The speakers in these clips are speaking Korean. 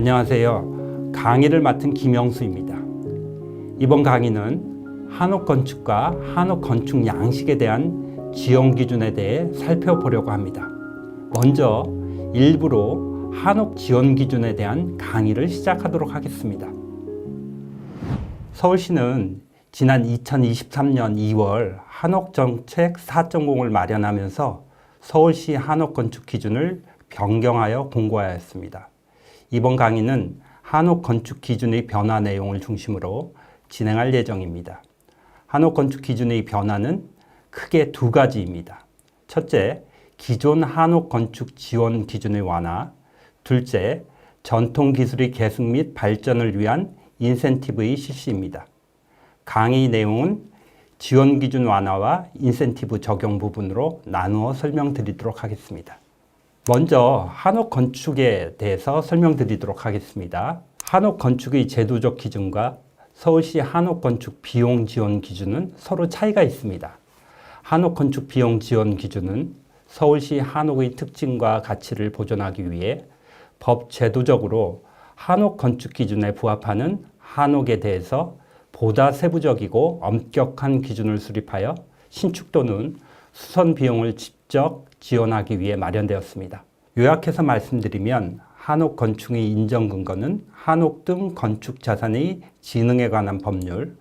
안녕하세요. 강의를 맡은 김영수입니다. 이번 강의는 한옥건축과 한옥건축 양식에 대한 지원기준에 대해 살펴보려고 합니다. 먼저 일부로 한옥지원기준에 대한 강의를 시작하도록 하겠습니다. 서울시는 지난 2023년 2월 한옥정책 4.0을 마련하면서 서울시 한옥건축 기준을 변경하여 공고하였습니다. 이번 강의는 한옥건축 기준의 변화 내용을 중심으로 진행할 예정입니다. 한옥건축 기준의 변화는 크게 두 가지입니다. 첫째, 기존 한옥건축 지원 기준의 완화. 둘째, 전통기술의 계승 및 발전을 위한 인센티브의 실시입니다. 강의 내용은 지원 기준 완화와 인센티브 적용 부분으로 나누어 설명드리도록 하겠습니다. 먼저 한옥건축에 대해서 설명드리도록 하겠습니다. 한옥건축의 제도적 기준과 서울시 한옥건축 비용 지원 기준은 서로 차이가 있습니다. 한옥건축 비용 지원 기준은 서울시 한옥의 특징과 가치를 보존하기 위해 법 제도적으로 한옥건축 기준에 부합하는 한옥에 대해서 보다 세부적이고 엄격한 기준을 수립하여 신축 또는 수선 비용을 직접 지원하기 위해 마련되었습니다. 요약해서 말씀드리면 한옥 건축의 인정 근거는 한옥 등 건축 자산의 진흥에 관한 법률,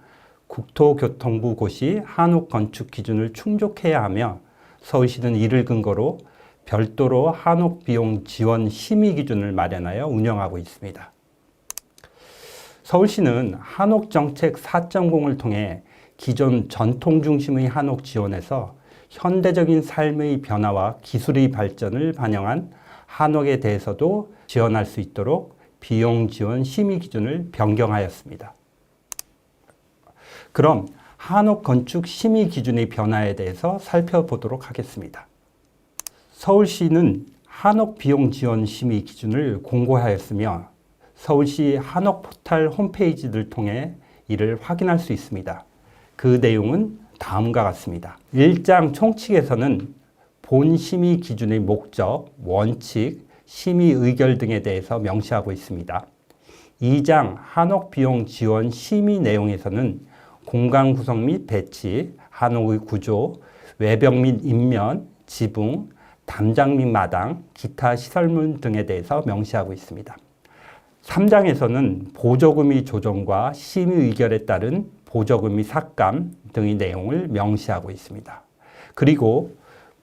국토교통부 고시 한옥 건축 기준을 충족해야 하며 서울시는 이를 근거로 별도로 한옥 비용 지원 심의 기준을 마련하여 운영하고 있습니다. 서울시는 한옥정책 4.0을 통해 기존 전통 중심의 한옥 지원에서 현대적인 삶의 변화와 기술의 발전을 반영한 한옥에 대해서도 지원할 수 있도록 비용 지원 심의 기준을 변경하였습니다. 그럼 한옥 건축 심의 기준의 변화에 대해서 살펴보도록 하겠습니다. 서울시는 한옥 비용 지원 심의 기준을 공고하였으며 서울시 한옥 포털 홈페이지를 통해 이를 확인할 수 있습니다. 그 내용은 다음과 같습니다. 1장 총칙에서는 본 심의 기준의 목적, 원칙, 심의 의결 등에 대해서 명시하고 있습니다. 2장 한옥 비용 지원 심의 내용에서는 공간 구성 및 배치, 한옥의 구조, 외벽 및 인면, 지붕, 담장 및 마당, 기타 시설물 등에 대해서 명시하고 있습니다. 3장에서는 보조금의 조정과 심의 의결에 따른 보조금의 삭감 등의 내용을 명시하고 있습니다. 그리고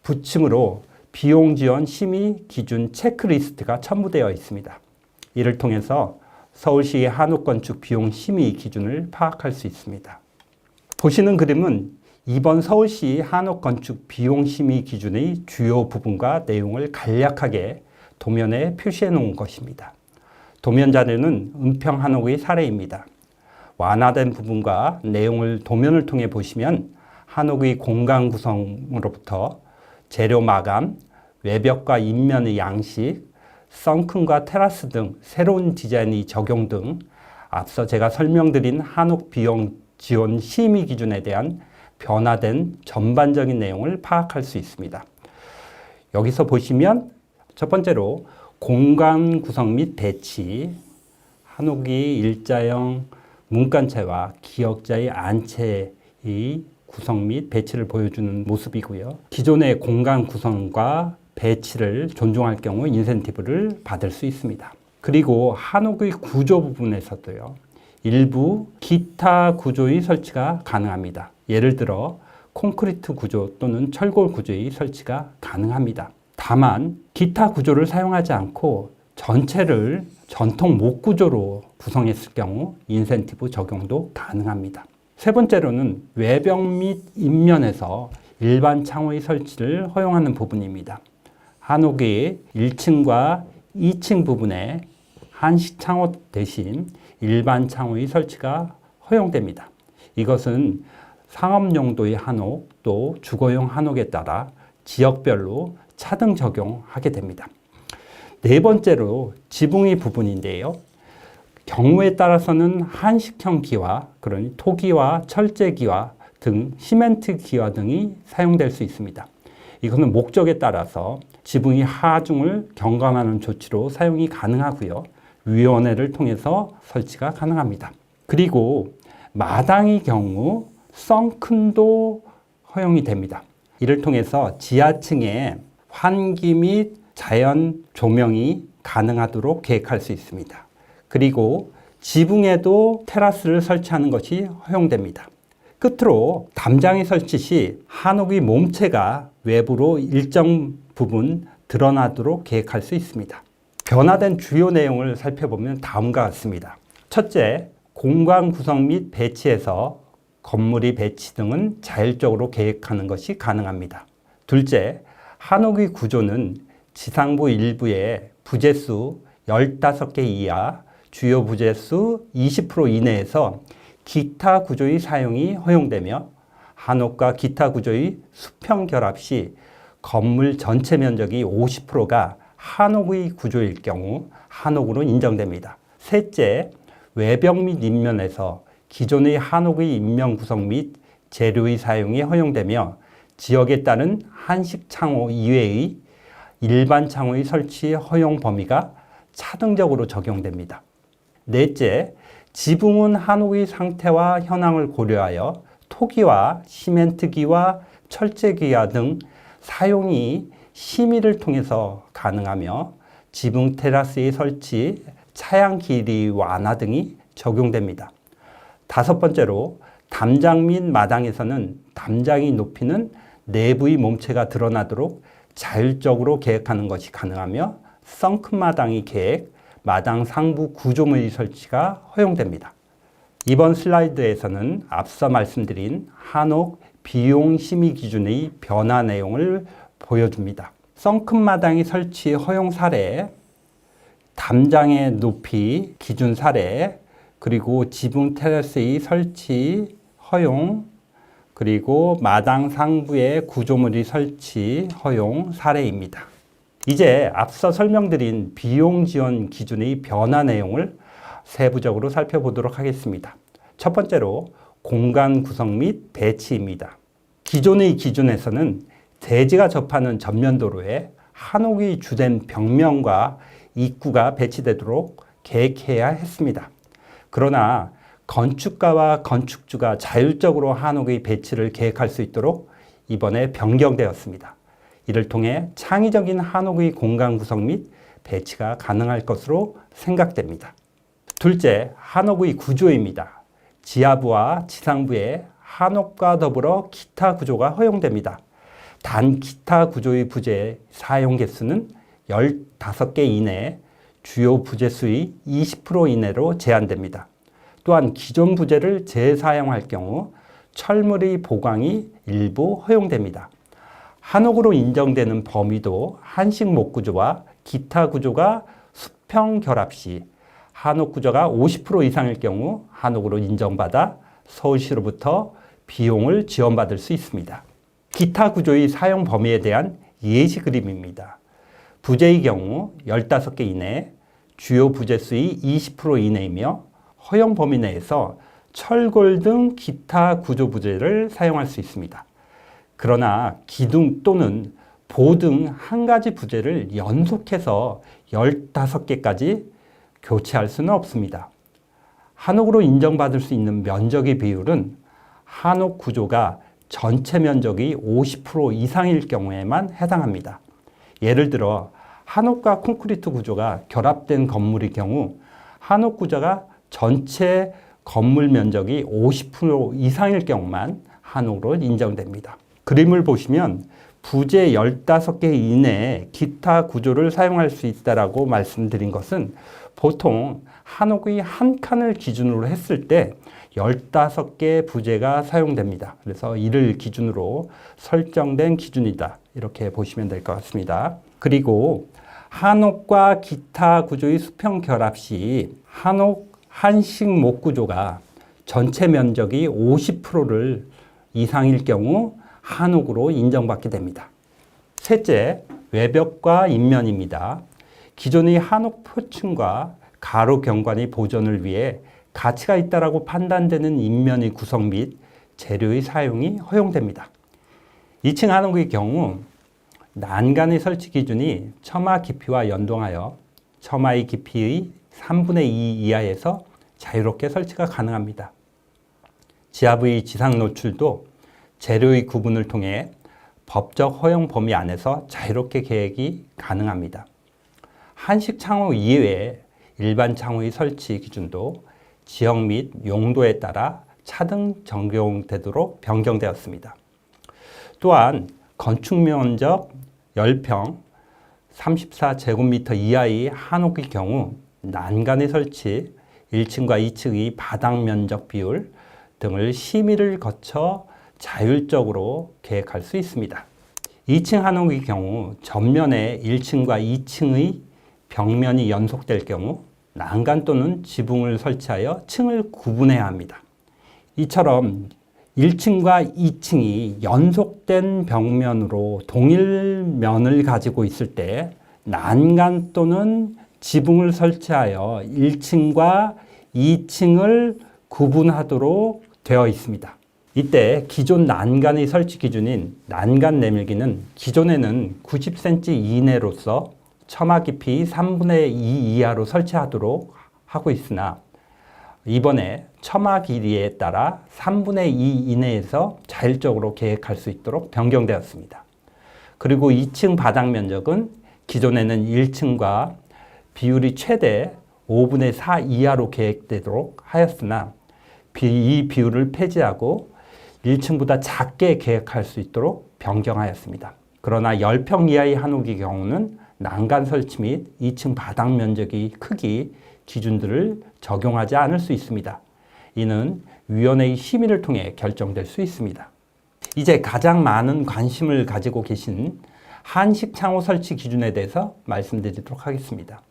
부층으로 비용 지원 심의 기준 체크리스트가 첨부되어 있습니다. 이를 통해서 서울시의 한옥건축 비용 심의 기준을 파악할 수 있습니다. 보시는 그림은 이번 서울시 한옥건축 비용 심의 기준의 주요 부분과 내용을 간략하게 도면에 표시해 놓은 것입니다. 도면 자료는 은평 한옥의 사례입니다. 완화된 부분과 내용을 도면을 통해 보시면 한옥의 공간 구성으로부터 재료 마감, 외벽과 인면의 양식, 썬큰과 테라스 등 새로운 디자인의 적용 등 앞서 제가 설명드린 한옥 비용 지원 심의 기준에 대한 변화된 전반적인 내용을 파악할 수 있습니다. 여기서 보시면 첫 번째로 공간 구성 및 배치, 한옥이 일자형 문간체와 기역자의 안채의 구성 및 배치를 보여주는 모습이고요. 기존의 공간 구성과 배치를 존중할 경우 인센티브를 받을 수 있습니다. 그리고 한옥의 구조 부분에서도요. 일부 기타 구조의 설치가 가능합니다. 예를 들어 콘크리트 구조 또는 철골 구조의 설치가 가능합니다. 다만 기타 구조를 사용하지 않고 전체를 전통 목 구조로 구성했을 경우 인센티브 적용도 가능합니다. 세 번째로는 외벽 및 인면에서 일반 창호의 설치를 허용하는 부분입니다. 한옥의 1층과 2층 부분에 한식 창호 대신 일반 창호의 설치가 허용됩니다. 이것은 상업 용도의 한옥 또 주거용 한옥에 따라 지역별로 차등 적용하게 됩니다. 네 번째로 지붕의 부분인데요. 경우에 따라서는 한식형 기와, 그러니 토기와 철제 기와 등 시멘트 기와 등이 사용될 수 있습니다. 이것은 목적에 따라서 지붕의 하중을 경감하는 조치로 사용이 가능하고요. 위원회를 통해서 설치가 가능합니다. 그리고 마당의 경우 썬큰도 허용이 됩니다. 이를 통해서 지하층에 환기 및 자연 조명이 가능하도록 계획할 수 있습니다. 그리고 지붕에도 테라스를 설치하는 것이 허용됩니다. 끝으로 담장의 설치 시 한옥의 몸체가 외부로 일정 부분 드러나도록 계획할 수 있습니다. 변화된 주요 내용을 살펴보면 다음과 같습니다. 첫째, 공간 구성 및 배치에서 건물의 배치 등은 자율적으로 계획하는 것이 가능합니다. 둘째, 한옥의 구조는 지상부 일부의 부재수 15개 이하, 주요 부재수 20% 이내에서 기타 구조의 사용이 허용되며 한옥과 기타 구조의 수평 결합 시 건물 전체 면적이 50%가 한옥의 구조일 경우 한옥으로 인정됩니다. 셋째, 외벽 및 인면에서 기존의 한옥의 인명 구성 및 재료의 사용이 허용되며 지역에 따른 한식 창호 이외의 일반 창호의 설치 허용 범위가 차등적으로 적용됩니다. 넷째, 지붕은 한옥의 상태와 현황을 고려하여 토기와 시멘트기와 철제기와 등 사용이 심의를 통해서 가능하며 지붕 테라스의 설치, 차양 길이 완화 등이 적용됩니다. 다섯 번째로 담장 및 마당에서는 담장의 높이는 내부의 몸체가 드러나도록 자율적으로 계획하는 것이 가능하며 썬큰 마당의 계획, 마당 상부 구조물의 설치가 허용됩니다. 이번 슬라이드에서는 앞서 말씀드린 한옥 비용 심의 기준의 변화 내용을 보여줍니다. 썬큰 마당의 설치 허용 사례, 담장의 높이 기준 사례, 그리고 지붕 테라스의 설치 허용, 그리고 마당 상부의 구조물의 설치 허용 사례입니다. 이제 앞서 설명드린 비용 지원 기준의 변화 내용을 세부적으로 살펴보도록 하겠습니다. 첫 번째로 공간 구성 및 배치입니다. 기존의 기준에서는 대지가 접하는 전면도로에 한옥의 주된 벽면과 입구가 배치되도록 계획해야 했습니다. 그러나 건축가와 건축주가 자율적으로 한옥의 배치를 계획할 수 있도록 이번에 변경되었습니다. 이를 통해 창의적인 한옥의 공간 구성 및 배치가 가능할 것으로 생각됩니다. 둘째, 한옥의 구조입니다. 지하부와 지상부에 한옥과 더불어 기타 구조가 허용됩니다. 단 기타 구조의 부재 사용 개수는 15개 이내, 주요 부재수의 20% 이내로 제한됩니다. 또한 기존 부재를 재사용할 경우 철물의 보강이 일부 허용됩니다. 한옥으로 인정되는 범위도 한식 목구조와 기타 구조가 수평 결합 시 한옥 구조가 50% 이상일 경우 한옥으로 인정받아 서울시로부터 비용을 지원받을 수 있습니다. 기타 구조의 사용 범위에 대한 예시 그림입니다. 부재의 경우 15개 이내, 주요 부재수의 20% 이내이며 허용 범위 내에서 철골 등 기타 구조 부재를 사용할 수 있습니다. 그러나 기둥 또는 보 등 한 가지 부재를 연속해서 15개까지 교체할 수는 없습니다. 한옥으로 인정받을 수 있는 면적의 비율은 한옥 구조가 전체 면적이 50% 이상일 경우에만 해당합니다. 예를 들어 한옥과 콘크리트 구조가 결합된 건물의 경우 한옥 구조가 전체 건물 면적이 50% 이상일 경우만 한옥으로 인정됩니다. 그림을 보시면 부재 15개 이내에 기타 구조를 사용할 수 있다라고 말씀드린 것은 보통 한옥의 한 칸을 기준으로 했을 때 15개 부재가 사용됩니다. 그래서 이를 기준으로 설정된 기준이다. 이렇게 보시면 될 것 같습니다. 그리고 한옥과 기타 구조의 수평 결합 시 한옥 한식 목구조가 전체 면적이 50%를 이상일 경우 한옥으로 인정받게 됩니다. 셋째, 외벽과 인면입니다. 기존의 한옥 표층과 가로 경관의 보존을 위해 가치가 있다라고 판단되는 인면의 구성 및 재료의 사용이 허용됩니다. 2층 한옥의 경우 난간의 설치 기준이 처마 깊이와 연동하여 처마의 깊이의 3분의 2 이하에서 자유롭게 설치가 가능합니다. 지하부의 지상 노출도 재료의 구분을 통해 법적 허용 범위 안에서 자유롭게 계획이 가능합니다. 한식 창호 이외에 일반 창호의 설치 기준도 지역 및 용도에 따라 차등 적용되도록 변경되었습니다. 또한 건축 면적 10평 34제곱미터 이하의 한옥의 경우 난간의 설치, 1층과 2층의 바닥 면적 비율 등을 심의를 거쳐 자율적으로 계획할 수 있습니다. 2층 한옥의 경우 전면에 1층과 2층의 벽면이 연속될 경우 난간 또는 지붕을 설치하여 층을 구분해야 합니다. 이처럼 1층과 2층이 연속된 벽면으로 동일 면을 가지고 있을 때 난간 또는 지붕을 설치하여 1층과 2층을 구분하도록 되어 있습니다. 이때 기존 난간의 설치 기준인 난간 내밀기는 기존에는 90cm 이내로서 처마 깊이 3분의 2 이하로 설치하도록 하고 있으나 이번에 처마 길이에 따라 3분의 2 이내에서 자율적으로 계획할 수 있도록 변경되었습니다. 그리고 2층 바닥 면적은 기존에는 1층과 비율이 최대 5분의 4 이하로 계획되도록 하였으나 이 비율을 폐지하고 1층보다 작게 계획할 수 있도록 변경하였습니다. 그러나 10평 이하의 한옥의 경우는 난간 설치 및 2층 바닥 면적의 크기 기준들을 적용하지 않을 수 있습니다. 이는 위원회의 심의를 통해 결정될 수 있습니다. 이제 가장 많은 관심을 가지고 계신 한식 창호 설치 기준에 대해서 말씀드리도록 하겠습니다.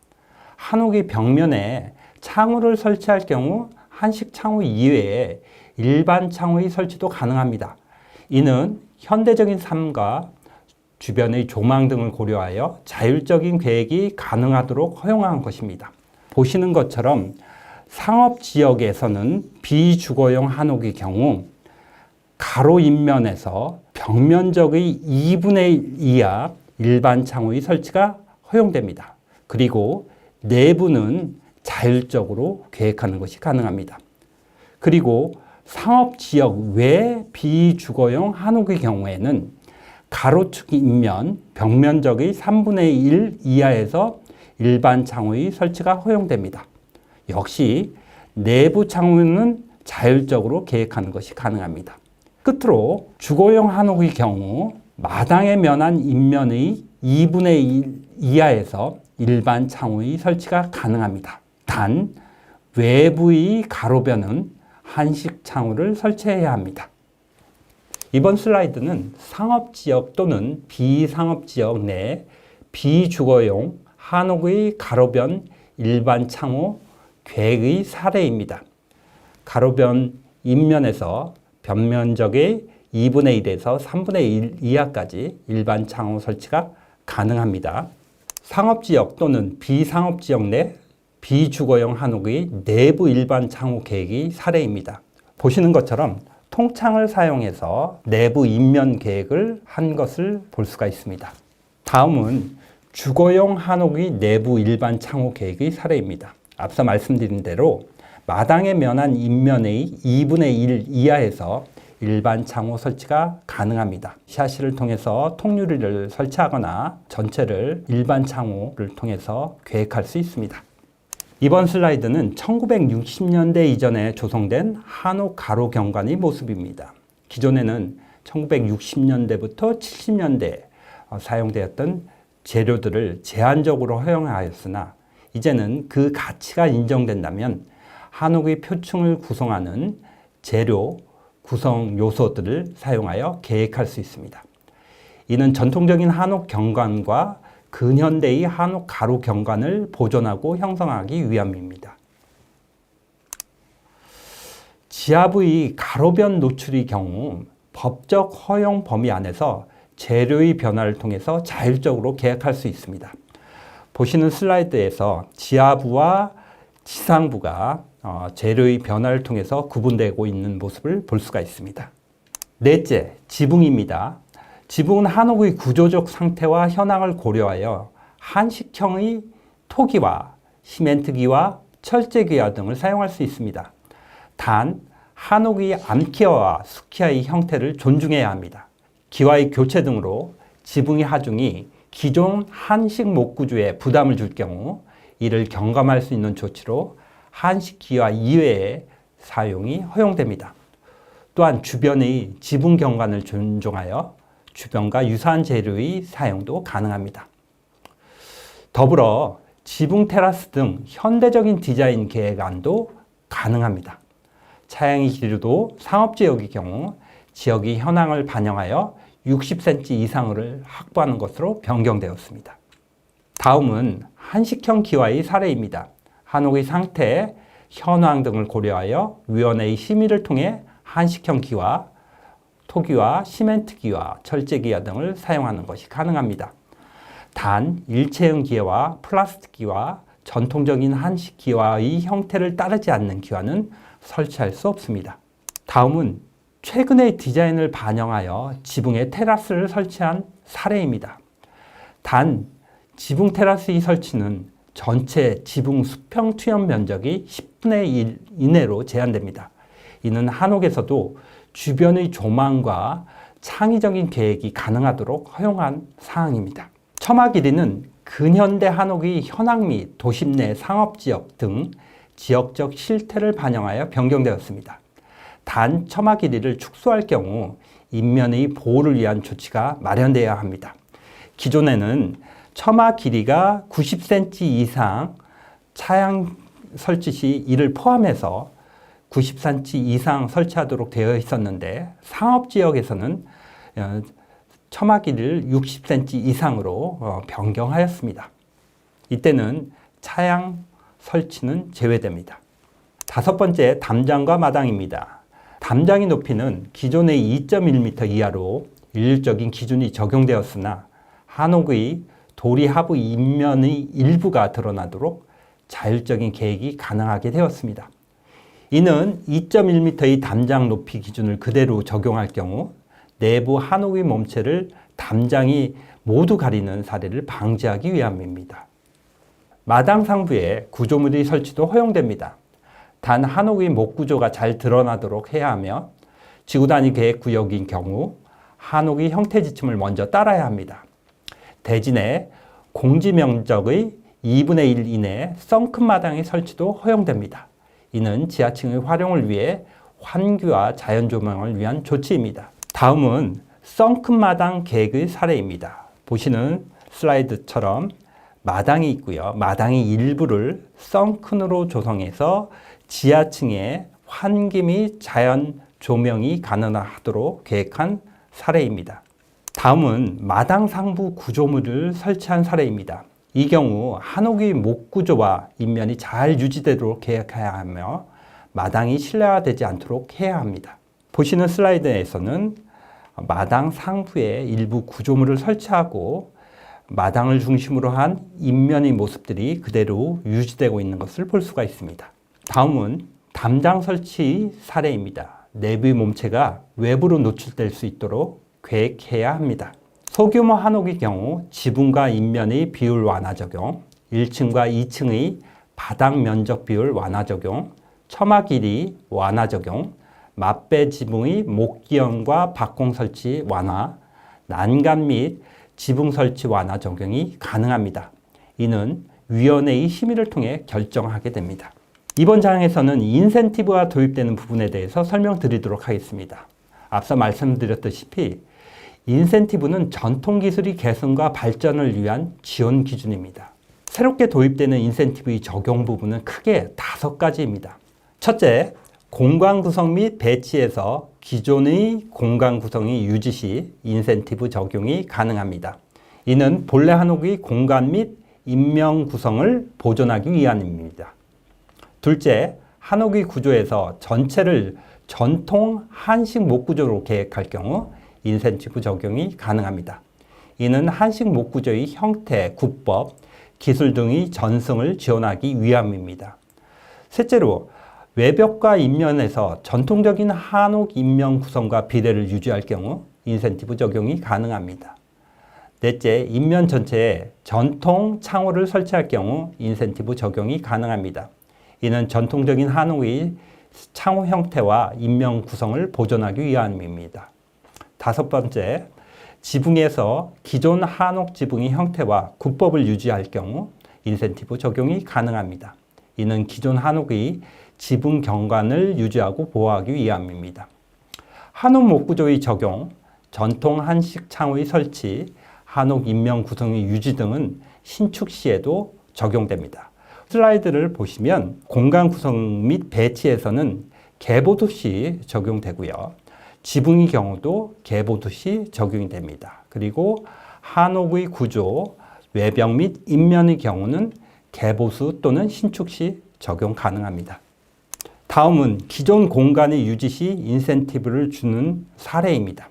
한옥의 벽면에 창호를 설치할 경우 한식 창호 이외에 일반 창호의 설치도 가능합니다. 이는 현대적인 삶과 주변의 조망 등을 고려하여 자율적인 계획이 가능하도록 허용한 것입니다. 보시는 것처럼 상업지역에서는 비주거용 한옥의 경우 가로 인면에서 벽면적의 2분의 1 이하 일반 창호의 설치가 허용됩니다. 그리고 내부는 자율적으로 계획하는 것이 가능합니다. 그리고 상업지역 외 비주거용 한옥의 경우에는 가로축 인면 벽면적의 3분의 1 이하에서 일반 창호의 설치가 허용됩니다. 역시 내부 창호는 자율적으로 계획하는 것이 가능합니다. 끝으로 주거용 한옥의 경우 마당에 면한 인면의 2분의 1 이하에서 일반 창호의 설치가 가능합니다. 단 외부의 가로변은 한식 창호를 설치해야 합니다. 이번 슬라이드는 상업지역 또는 비상업지역 내 비주거용 한옥의 가로변 일반 창호 계획의 사례입니다. 가로변 인면에서 벽면적의 2분의 1에서 3분의 1 이하까지 일반 창호 설치가 가능합니다. 상업지역 또는 비상업지역 내 비주거용 한옥의 내부 일반 창호 계획의 사례입니다. 보시는 것처럼 통창을 사용해서 내부 인면 계획을 한 것을 볼 수가 있습니다. 다음은 주거용 한옥의 내부 일반 창호 계획의 사례입니다. 앞서 말씀드린 대로 마당에 면한 인면의 2분의 1 이하에서 일반 창호 설치가 가능합니다. 샤시를 통해서 통유리를 설치하거나 전체를 일반 창호를 통해서 계획할 수 있습니다. 이번 슬라이드는 1960년대 이전에 조성된 한옥 가로 경관의 모습입니다. 기존에는 1960년대부터 70년대에 사용되었던 재료들을 제한적으로 허용하였으나 이제는 그 가치가 인정된다면 한옥의 표층을 구성하는 재료, 구성 요소들을 사용하여 계획할 수 있습니다. 이는 전통적인 한옥 경관과 근현대의 한옥 가로 경관을 보존하고 형성하기 위함입니다. 지하부의 가로변 노출의 경우 법적 허용 범위 안에서 재료의 변화를 통해서 자율적으로 계획할 수 있습니다. 보시는 슬라이드에서 지하부와 지상부가 재료의 변화를 통해서 구분되고 있는 모습을 볼 수가 있습니다. 넷째, 지붕입니다. 지붕은 한옥의 구조적 상태와 현황을 고려하여 한식형의 토기와 시멘트기와 철제기와 등을 사용할 수 있습니다. 단, 한옥의 암기와와 수키와의 형태를 존중해야 합니다. 기와의 교체 등으로 지붕의 하중이 기존 한식 목구조에 부담을 줄 경우 이를 경감할 수 있는 조치로 한식 기와 이외의 사용이 허용됩니다. 또한 주변의 지붕 경관을 존중하여 주변과 유사한 재료의 사용도 가능합니다. 더불어 지붕 테라스 등 현대적인 디자인 계획안도 가능합니다. 차양의 길이도 상업지역의 경우 지역의 현황을 반영하여 60cm 이상을 확보하는 것으로 변경되었습니다. 다음은 한식형 기와의 사례입니다. 한옥의 상태, 현황 등을 고려하여 위원회의 심의를 통해 한식형 기와, 토기와 시멘트기와 철제기와 등을 사용하는 것이 가능합니다. 단, 일체형 기와 플라스틱 기와 전통적인 한식 기와의 형태를 따르지 않는 기와는 설치할 수 없습니다. 다음은 최근의 디자인을 반영하여 지붕에 테라스를 설치한 사례입니다. 단, 지붕 테라스의 설치는 전체 지붕 수평 투영 면적이 10분의 1 이내로 제한됩니다. 이는 한옥에서도 주변의 조망과 창의적인 계획이 가능하도록 허용한 사항입니다. 처마 길이는 근현대 한옥의 현황 및 도심 내 상업지역 등 지역적 실태를 반영하여 변경되었습니다. 단, 처마 길이를 축소할 경우 인면의 보호를 위한 조치가 마련되어야 합니다. 기존에는 처마 길이가 90cm 이상 차양 설치 시 이를 포함해서 90cm 이상 설치하도록 되어 있었는데 상업지역에서는 처마 길이를 60cm 이상으로 변경하였습니다. 이때는 차양 설치는 제외됩니다. 다섯 번째, 담장과 마당입니다. 담장의 높이는 기존의 2.1m 이하로 일률적인 기준이 적용되었으나 한옥의 도리 하부 인면의 일부가 드러나도록 자율적인 계획이 가능하게 되었습니다. 이는 2.1m의 담장 높이 기준을 그대로 적용할 경우 내부 한옥의 몸체를 담장이 모두 가리는 사례를 방지하기 위함입니다. 마당 상부에 구조물의 설치도 허용됩니다. 단, 한옥의 목구조가 잘 드러나도록 해야 하며 지구단위 계획 구역인 경우 한옥의 형태 지침을 먼저 따라야 합니다. 대지 내 공지 면적의 2분의 1 이내 썬큰 마당의 설치도 허용됩니다. 이는 지하층의 활용을 위해 환기와 자연 조명을 위한 조치입니다. 다음은 썬큰 마당 계획의 사례입니다. 보시는 슬라이드처럼 마당이 있고요. 마당의 일부를 썬큰으로 조성해서 지하층에 환기 및 자연 조명이 가능하도록 계획한 사례입니다. 다음은 마당 상부 구조물을 설치한 사례입니다. 이 경우 한옥의 목구조와 인면이 잘 유지되도록 계획해야 하며 마당이 실내화되지 않도록 해야 합니다. 보시는 슬라이드에서는 마당 상부에 일부 구조물을 설치하고 마당을 중심으로 한 인면의 모습들이 그대로 유지되고 있는 것을 볼 수가 있습니다. 다음은 담장 설치 사례입니다. 내부의 몸체가 외부로 노출될 수 있도록 계획해야 합니다. 소규모 한옥의 경우 지붕과 인면의 비율 완화 적용, 1층과 2층의 바닥 면적 비율 완화 적용, 처마 길이 완화 적용, 맞배 지붕의 목기형과 박공 설치 완화, 난간 및 지붕 설치 완화 적용이 가능합니다. 이는 위원회의 심의를 통해 결정하게 됩니다. 이번 장에서는 인센티브가 도입되는 부분에 대해서 설명드리도록 하겠습니다. 앞서 말씀드렸다시피 인센티브는 전통기술의 개선과 발전을 위한 지원 기준입니다. 새롭게 도입되는 인센티브의 적용 부분은 크게 5가지입니다. 첫째, 공간 구성 및 배치에서 기존의 공간 구성이 유지 시 인센티브 적용이 가능합니다. 이는 본래 한옥의 공간 및 인명 구성을 보존하기 위함입니다. 둘째, 한옥의 구조에서 전체를 전통 한식 목구조로 계획할 경우 인센티브 적용이 가능합니다. 이는 한식 목구조의 형태, 구법, 기술 등의 전승을 지원하기 위함입니다. 셋째로, 외벽과 인면에서 전통적인 한옥 인명 구성과 비례를 유지할 경우 인센티브 적용이 가능합니다. 넷째, 인면 전체에 전통 창호를 설치할 경우 인센티브 적용이 가능합니다. 이는 전통적인 한옥의 창호 형태와 인면 구성을 보존하기 위함입니다. 다섯 번째, 지붕에서 기존 한옥 지붕의 형태와 구법을 유지할 경우 인센티브 적용이 가능합니다. 이는 기존 한옥의 지붕 경관을 유지하고 보호하기 위함입니다. 한옥 목구조의 적용, 전통 한식 창호의 설치, 한옥 인면 구성의 유지 등은 신축 시에도 적용됩니다. 슬라이드를 보시면 공간 구성 및 배치에서는 개보수 시 적용되고요. 지붕의 경우도 개보수 시 적용이 됩니다. 그리고 한옥의 구조, 외벽 및 인면의 경우는 개보수 또는 신축 시 적용 가능합니다. 다음은 기존 공간의 유지 시 인센티브를 주는 사례입니다.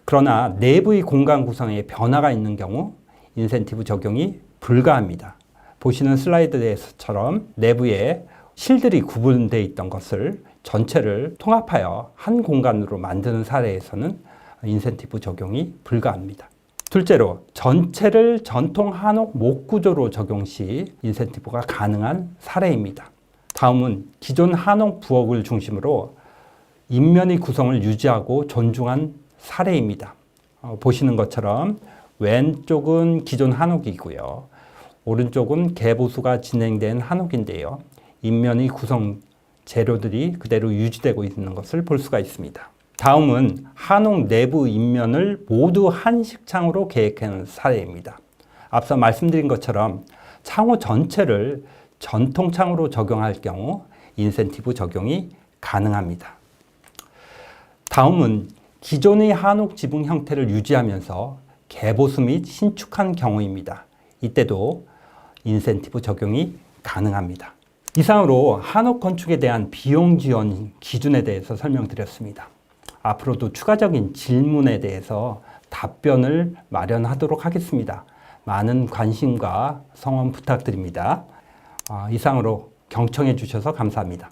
그러나 내부의 공간 구성에 변화가 있는 경우 인센티브 적용이 불가합니다. 보시는 슬라이드에서처럼 내부에 실들이 구분되어 있던 것을 전체를 통합하여 한 공간으로 만드는 사례에서는 인센티브 적용이 불가합니다. 둘째로, 전체를 전통 한옥 목구조로 적용 시 인센티브가 가능한 사례입니다. 다음은 기존 한옥 부엌을 중심으로 인면의 구성을 유지하고 존중한 사례입니다. 보시는 것처럼 왼쪽은 기존 한옥이고요. 오른쪽은 개보수가 진행된 한옥인데요. 인면의 구성 재료들이 그대로 유지되고 있는 것을 볼 수가 있습니다. 다음은 한옥 내부 인면을 모두 한식창으로 계획한 사례입니다. 앞서 말씀드린 것처럼 창호 전체를 전통창으로 적용할 경우 인센티브 적용이 가능합니다. 다음은 기존의 한옥 지붕 형태를 유지하면서 개보수 및 신축한 경우입니다. 이때도 인센티브 적용이 가능합니다. 이상으로 한옥 건축에 대한 비용 지원 기준에 대해서 설명드렸습니다. 앞으로도 추가적인 질문에 대해서 답변을 마련하도록 하겠습니다. 많은 관심과 성원 부탁드립니다. 이상으로 경청해 주셔서 감사합니다.